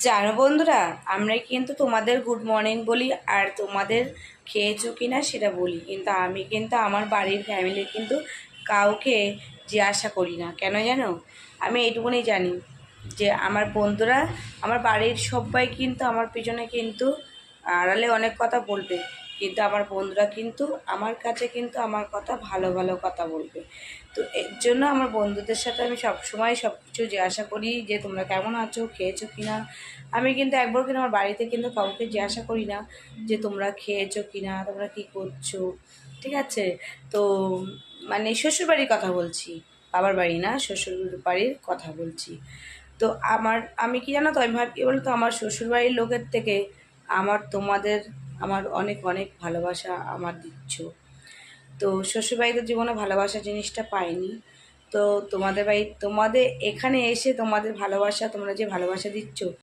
জানো বন্ধুরা, আমরা কিন্তু তোমাদের গুড মর্নিং বলি আর তোমাদের খেয়েছো কি না সেটা বলি, কিন্তু আমি কিন্তু আমার বাড়ির ফ্যামিলির কিন্তু কাউকে জিজ্ঞাসা করি না। কেন জানো? আমি এইটুকুনি জানি যে আমার বন্ধুরা, আমার বাড়ির সবাই কিন্তু আমার পিছনে কিন্তু আড়ালে অনেক কথা বলবে, কিন্তু আমার বন্ধুরা কিন্তু আমার কাছে কিন্তু আমার কথা ভালো ভালো কথা বলবে। তো এর জন্য আমার বন্ধুদের সাথে আমি সবসময় সব কিছু জিজ্ঞাসা করি যে তোমরা কেমন আছো, খেয়েছো কি না। আমি কিন্তু একবার কিন্তু আমার বাড়িতে কিন্তু কাউকে জিজ্ঞাসা করি না যে তোমরা খেয়েছো কি না, তোমরা কী করছো। ঠিক আছে? তো মানে শ্বশুরবাড়ির কথা বলছি, বাবার বাড়ি না, শ্বশুর বাড়ির কথা বলছি। তো আমি কি জানো তো, আমি ভাবি কী বলতো, আমার শ্বশুরবাড়ির লোকের থেকে তোমাদের আমার অনেক অনেক ভালোবাসা আমার দিচ্ছ। তো শ্বশুরবাড়িতে জীবনে ভালোবাসা জিনিসটা পাইনি। তো তোমাদের এখানে এসে তোমাদের ভালোবাসা, তোমরা যে ভালোবাসা দিচ্ছ,